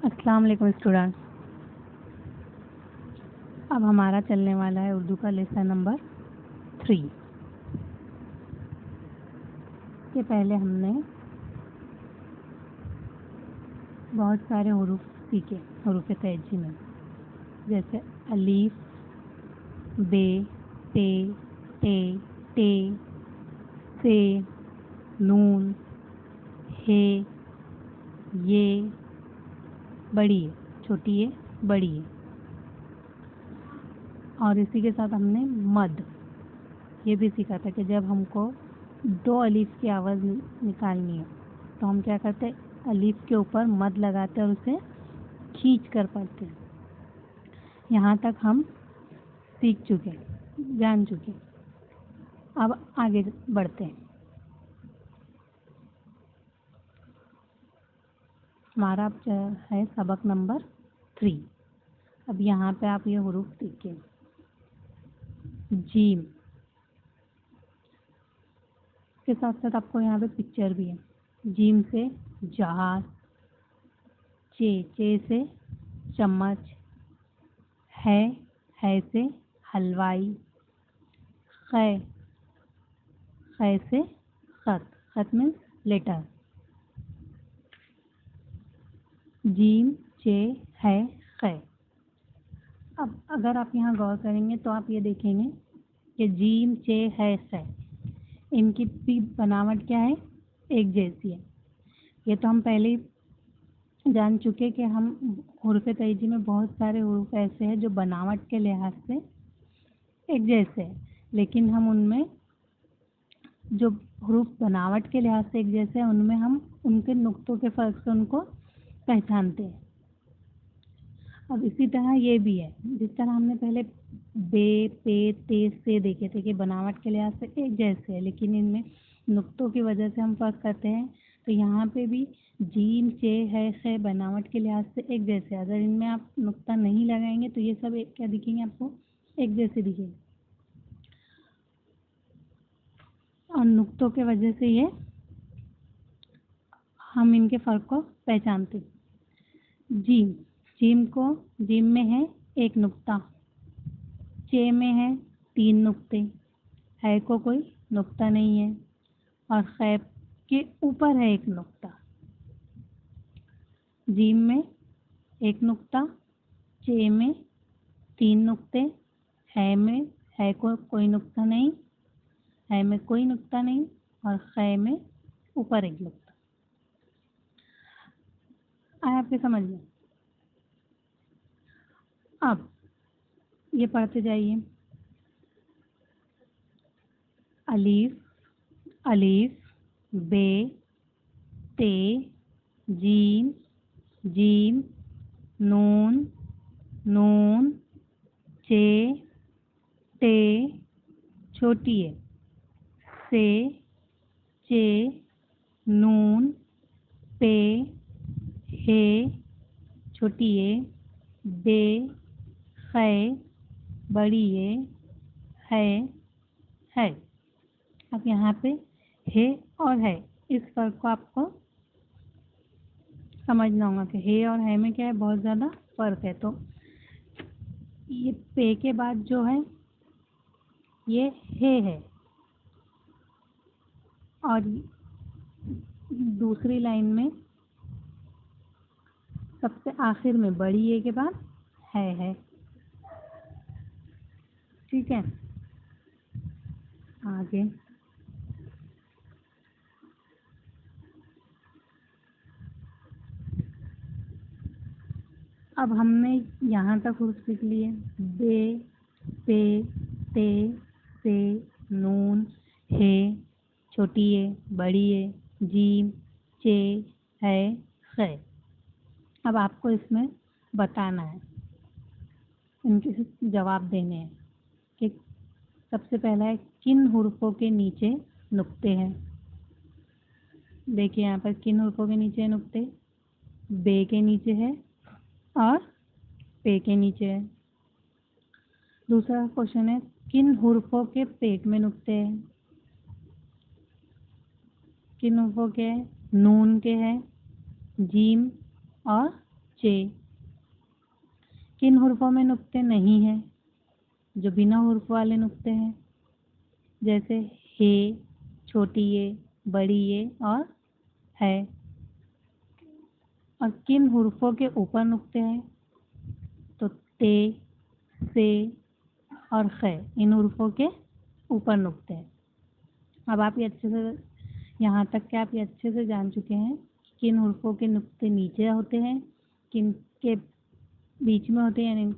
अस्सलाम वालेकुम स्टूडेंट्स। अब हमारा चलने वाला है उर्दू का लेसन नंबर 3। इसके पहले हमने बहुत सारे हुरूफ सीखे हुरूफ तहजी में, जैसे अलीफ, बे, पे, टे, से, नून, हे, ये, बड़ी है, छोटी है, बड़ी है। और इसी के साथ हमने मद ये भी सीखा था कि जब हमको 2 अलीफ की आवाज़ निकालनी है तो हम क्या करते हैं, अलीफ के ऊपर मद लगाते हैं और उसे खींच कर पढ़ते हैं। यहाँ तक हम सीख चुके, जान चुके। अब आगे बढ़ते हैं। हमारा अब है सबक नंबर 3। अब यहाँ पे आप ये हुरूफ सीखें। जीम के साथ साथ आपको यहाँ पे पिक्चर भी है। जीम से जहाज, चे से चम्मच, है से हलवाई, खे से खत मीन्स लेटर। जीम, चे, है, खे। अब अगर आप यहाँ गौर करेंगे तो आप ये देखेंगे कि जीम, चे, है, खे, इनकी भी बनावट क्या है, एक जैसी है। ये तो हम पहले ही जान चुके कि हम हुरूफ तहजी में बहुत सारे हुरूफ ऐसे हैं जो बनावट के लिहाज से एक जैसे हैं, लेकिन हम उनमें जो हुरूफ बनावट के लिहाज से एक जैसे हैं उनमें हम उनके नुक्तों के फ़र्क से उनको पहचानते हैं। अब इसी तरह ये भी है, जिस तरह हमने पहले बे, पे, ते, से देखे थे कि बनावट के लिहाज से एक जैसे है, लेकिन इनमें नुक्तों की वजह से हम फ़र्क करते हैं। तो यहाँ पे भी जीम, चे, है, खे बनावट के लिहाज से एक जैसे। अगर इनमें आप नुक्ता नहीं लगाएंगे तो ये सब एक क्या दिखेंगे, आपको एक जैसे दिखेंगे, और नुक्तों के वजह से ये हम इनके फ़र्क को पहचानते। जीम में है एक नुक्ता, चे में है 3 नुक्ते, है को कोई नुक्ता नहीं है, और खैब के ऊपर है एक नुक्ता। जीम में एक नुक्ता, चे में 3 नुक्ते, है को कोई नुक्ता नहीं, है में कोई नुक्ता नहीं, और खे में ऊपर एक नुक्ता। आया आपके समझ में? अब ये पढ़ते जाइए। अलीफ, बे, ते, जीम, नून, चे, टे, छोटी है, से, चे, नून, पे, हे, छोटी है, बे, खे, बड़ी है। अब यहाँ पे है और है, इस फर्क को आपको समझना होगा कि है और है में क्या है, बहुत ज़्यादा फर्क है। तो ये पे के बाद जो है ये है, और दूसरी लाइन में सबसे आखिर में बड़ी ए के बाद है। ठीक है, आगे अब हमने यहाँ तक हुरूफ सीख लिए। बे, पे, ते, से, नून, है, छोटी है, बड़ी है, जीम, चे, है, खे। अब आपको इसमें बताना है, इनके जवाब देने हैं कि सबसे पहला है किन हुरूफों के नीचे नुक्ते हैं। देखिए यहाँ पर किन हुरूफों के नीचे नुक्ते, बे के नीचे है और पे के नीचे है। दूसरा क्वेश्चन है किन हुरूफों के पेट में नुक्ते हैं। किन हुरूफों के है, नून के है, जीम और चे। किन हुर्फों में नुक्ते नहीं हैं? जो बिना हुर्फ वाले नुक्ते हैं, जैसे हे, छोटी ये, बड़ी ये और है। और किन हुर्फों के ऊपर नुक्ते हैं? तो ते, से और खे, इन हुर्फों के ऊपर नुक्ते हैं। अब आप ये अच्छे से, यहाँ तक के आप ये अच्छे से जान चुके हैं कि किन हुर्फों के नुक्ते नीचे होते हैं, किन के बीच में होते हैं, यानी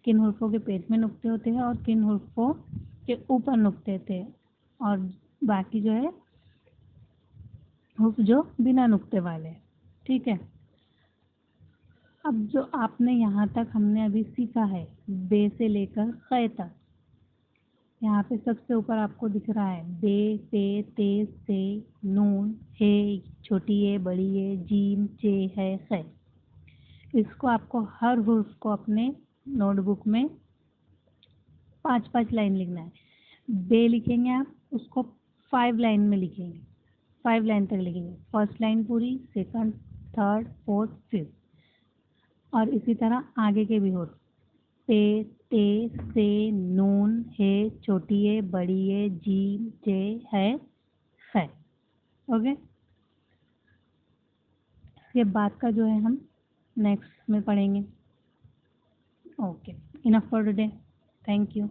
किन हुर्फों के पेट में नुक्ते होते हैं और किन हुर्फों के ऊपर नुक्ते होते हैं, और बाकी जो है हुर्फ जो बिना नुक्ते वाले हैं। ठीक है। अब जो आपने यहाँ तक हमने अभी सीखा है, बे से लेकर खे तक, यहाँ पे सबसे ऊपर आपको दिख रहा है बे, पे, ते, से, नून, हे, छोटी ये, बड़ी ये, जीम, चे, है, खे। इसको आपको हर हुर्फ को अपने नोटबुक में 5-5 लाइन लिखना है। बे लिखेंगे आप, उसको 5 लाइन में लिखेंगे, 5 लाइन तक लिखेंगे। फर्स्ट लाइन पूरी, सेकंड, थर्ड, फोर्थ, फिफ्थ, और इसी तरह आगे के भी हुर्फ, पे, ते, से, नून, हे, छोटी ये, बड़ी ये, जीम, चे, है, खे। ओके। ये बात का जो है हम नेक्स्ट में पढ़ेंगे। Okay, enough for today. Thank you.